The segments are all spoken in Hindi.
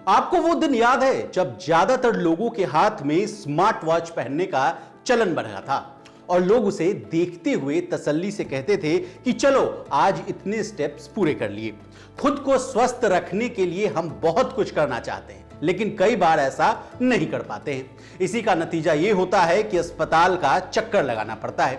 आपको वो दिन याद है जब ज्यादातर लोगों के हाथ में स्मार्ट वॉच पहनने का चलन बढ़ गया था और लोग उसे देखते हुए तसल्ली से कहते थे कि चलो आज इतने स्टेप्स पूरे कर लिए। खुद को स्वस्थ रखने के लिए हम बहुत कुछ करना चाहते हैं, लेकिन कई बार ऐसा नहीं कर पाते हैं। इसी का नतीजा ये होता है कि अस्पताल का चक्कर लगाना पड़ता है।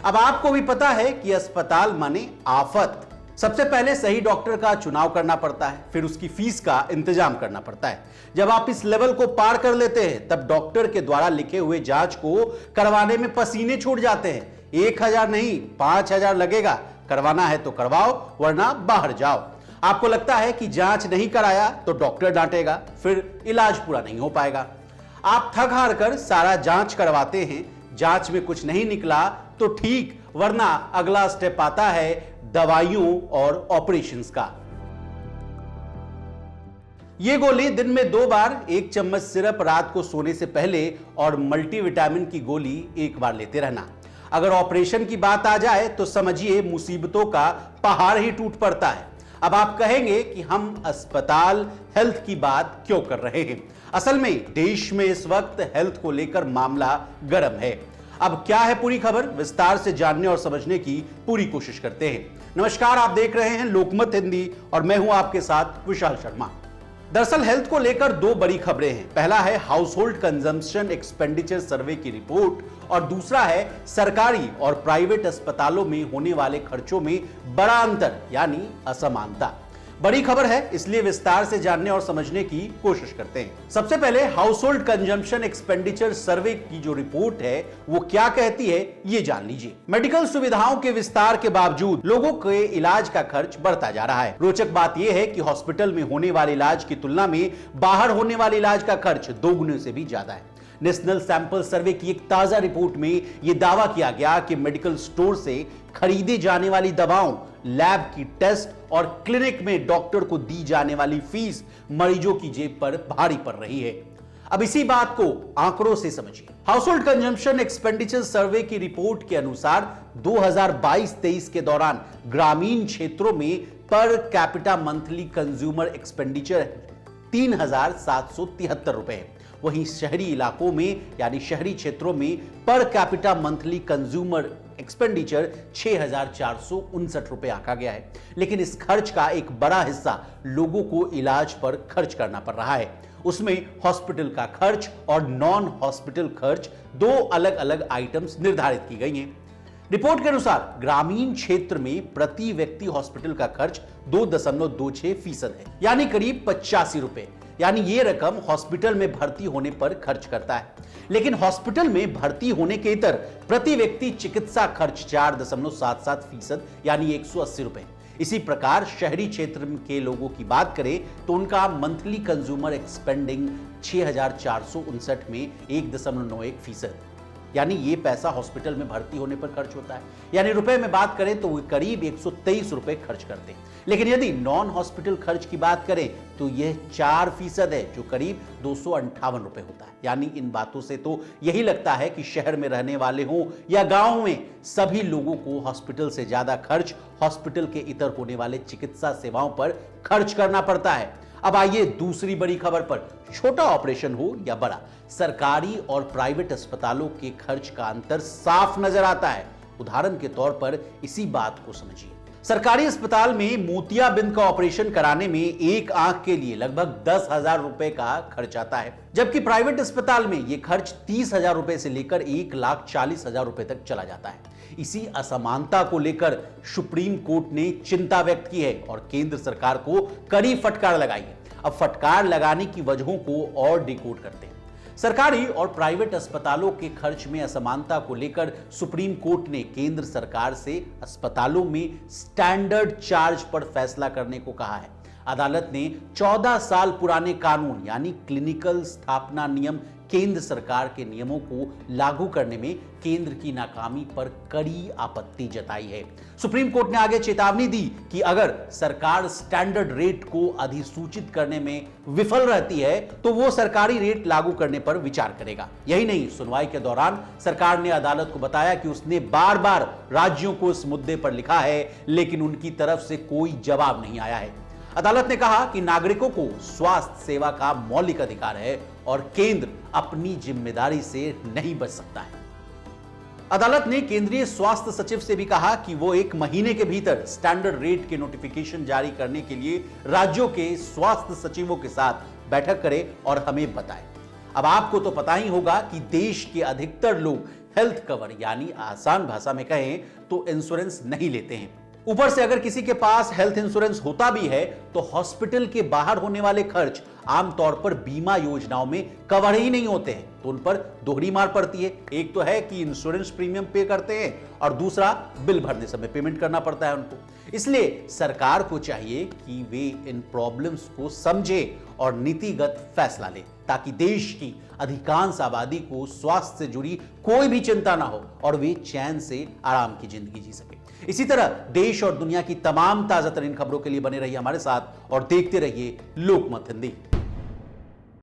अब आपको भी पता है कि अस्पताल माने आफत। सबसे पहले सही डॉक्टर का चुनाव करना पड़ता है, फिर उसकी फीस का इंतजाम करना पड़ता है। जब आप इस लेवल को पार कर लेते हैं तब डॉक्टर के द्वारा लिखे हुए जांच को करवाने में पसीने छूट जाते हैं। 1,000 नहीं 5,000 लगेगा। करवाना है तो करवाओ, वरना बाहर जाओ। आपको लगता है कि जांच नहीं कराया तो डॉक्टर डांटेगा, फिर इलाज पूरा नहीं हो पाएगा। आप थक हार कर सारा जांच करवाते हैं, जांच में कुछ नहीं निकला तो ठीक, वरना अगला स्टेप आता है दवाइयों और ऑपरेशंस का। ये गोली दिन में 2 बार, 1 चम्मच सिरप रात को सोने से पहले और मल्टीविटामिन की गोली 1 बार लेते रहना। अगर ऑपरेशन की बात आ जाए तो समझिए मुसीबतों का पहाड़ ही टूट पड़ता है। अब आप कहेंगे कि हम अस्पताल हेल्थ की बात क्यों कर रहे हैं। असल में देश में इस वक्त हेल्थ को लेकर मामला गर्म है। अब क्या है पूरी खबर, विस्तार से जानने और समझने की पूरी कोशिश करते हैं। नमस्कार, आप देख रहे हैं लोकमत हिंदी और मैं हूं आपके साथ विशाल शर्मा। दरअसल हेल्थ को लेकर 2 बड़ी खबरें हैं। पहला है हाउस होल्ड कंजम्पशन एक्सपेंडिचर सर्वे की रिपोर्ट और दूसरा है सरकारी और प्राइवेट अस्पतालों में होने वाले खर्चों में बड़ा अंतर यानी असमानता। बड़ी खबर है, इसलिए विस्तार से जानने और समझने की कोशिश करते हैं। सबसे पहले हाउस होल्ड कंजम्पशन एक्सपेंडिचर सर्वे की जो रिपोर्ट है वो क्या कहती है ये जान लीजिए। मेडिकल सुविधाओं के विस्तार के बावजूद लोगों के इलाज का खर्च बढ़ता जा रहा है। रोचक बात यह है कि हॉस्पिटल में होने वाले इलाज की तुलना में बाहर होने वाले इलाज का खर्च 2 गुने से भी ज्यादा है। नेशनल सैंपल सर्वे की एक ताजा रिपोर्ट में यह दावा किया गया कि मेडिकल स्टोर से खरीदी जाने वाली दवाओं, लैब की टेस्ट और क्लिनिक में डॉक्टर को दी जाने वाली फीस मरीजों की जेब पर भारी पड़ रही है। अब इसी बात को आंकड़ों से समझिए। हाउस होल्ड कंजम्पशन एक्सपेंडिचर सर्वे की रिपोर्ट के अनुसार 2022-23 के दौरान ग्रामीण क्षेत्रों में per capita monthly consumer expenditure 3,773 रुपए है। वहीं शहरी इलाकों में यानी शहरी क्षेत्रों में per capita monthly consumer expenditure 6,459 रुपए आंका गया है। लेकिन इस खर्च का एक बड़ा हिस्सा लोगों को इलाज पर खर्च करना पड़ रहा है। उसमें हॉस्पिटल का खर्च और नॉन हॉस्पिटल खर्च 2 अलग अलग आइटम्स निर्धारित की गई हैं। रिपोर्ट के अनुसार ग्रामीण क्षेत्र में प्रति व्यक्ति हॉस्पिटल का खर्च 2.26% है, यानी करीब 85 रुपए। यानी ये रकम हॉस्पिटल में भर्ती होने पर खर्च करता है। लेकिन हॉस्पिटल में भर्ती होने के इतर प्रति व्यक्ति चिकित्सा खर्च 4.77% यानी 180 रुपए। इसी प्रकार शहरी क्षेत्र के लोगों की बात करें तो उनका मंथली कंज्यूमर एक्सपेंडिंग 6,459 में 1.91%, यानी ये पैसा हॉस्पिटल में भर्ती होने पर खर्च होता है। यानी रुपए में बात करें तो वो करीब 123 रुपए खर्च करते हैं। लेकिन यदि नॉन हॉस्पिटल खर्च की बात करें तो यह 4% है, जो करीब 258 रुपए होता है। यानी इन बातों से तो यही लगता है कि शहर में रहने वाले हों या गांव में, सभी लोगों को हॉस्पिटल से ज्यादा खर्च हॉस्पिटल के इतर होने वाले चिकित्सा सेवाओं पर खर्च करना पड़ता है। अब आइए दूसरी बड़ी खबर पर। छोटा ऑपरेशन हो या बड़ा, सरकारी और प्राइवेट अस्पतालों के खर्च का अंतर साफ नजर आता है। उदाहरण के तौर पर इसी बात को समझिए। सरकारी अस्पताल में मोतियाबिंद का ऑपरेशन कराने में एक आंख के लिए लगभग 10,000 रुपए का खर्च आता है, जबकि प्राइवेट अस्पताल में यह खर्च 30,000 रुपए से लेकर 1,40,000 रुपए तक चला जाता है। इसी असमानता को लेकर सुप्रीम कोर्ट ने चिंता व्यक्त की है और केंद्र सरकार को कड़ी फटकार लगाई है। अब फटकार लगाने की वजहों को और डिकोड करते हैं। सरकारी और प्राइवेट अस्पतालों के खर्च में असमानता को लेकर सुप्रीम कोर्ट ने केंद्र सरकार से अस्पतालों में स्टैंडर्ड चार्ज पर फैसला करने को कहा है। अदालत ने 14 साल पुराने कानून यानी क्लिनिकल स्थापना नियम केंद्र सरकार के नियमों को लागू करने में केंद्र की नाकामी पर कड़ी आपत्ति जताई है। सुप्रीम कोर्ट ने आगे चेतावनी दी कि अगर सरकार स्टैंडर्ड रेट को अधिसूचित करने में विफल रहती है तो वो सरकारी रेट लागू करने पर विचार करेगा। यही नहीं, सुनवाई के दौरान सरकार ने अदालत को बताया कि उसने बार बार राज्यों को इस मुद्दे पर लिखा है, लेकिन उनकी तरफ से कोई जवाब नहीं आया है। अदालत ने कहा कि नागरिकों को स्वास्थ्य सेवा का मौलिक अधिकार है और केंद्र अपनी जिम्मेदारी से नहीं बच सकता है। अदालत ने केंद्रीय स्वास्थ्य सचिव से भी कहा कि वो 1 महीने के भीतर स्टैंडर्ड रेट के नोटिफिकेशन जारी करने के लिए राज्यों के स्वास्थ्य सचिवों के साथ बैठक करे और हमें बताए। अब आपको तो पता ही होगा कि देश के अधिकतर लोग हेल्थ कवर यानी आसान भाषा में कहें तो इंश्योरेंस नहीं लेते हैं। ऊपर से अगर किसी के पास हेल्थ इंश्योरेंस होता भी है तो हॉस्पिटल के बाहर होने वाले खर्च आमतौर पर बीमा योजनाओं में कवर ही नहीं होते हैं, तो उन पर दोहरी मार पड़ती है। एक तो है कि इंश्योरेंस प्रीमियम पे करते हैं और दूसरा बिल भरने समय पेमेंट करना पड़ता है उनको। इसलिए सरकार को चाहिए कि वे इन प्रॉब्लम्स को समझे और नीतिगत फैसला ले ताकि देश की अधिकांश आबादी को स्वास्थ्य से जुड़ी कोई भी चिंता ना हो और वे चैन से आराम की जिंदगी जी सके। इसी तरह देश और दुनिया की तमाम ताजा तरीन खबरों के लिए बने रहिए हमारे साथ और देखते रहिए लोकमत हिंदी।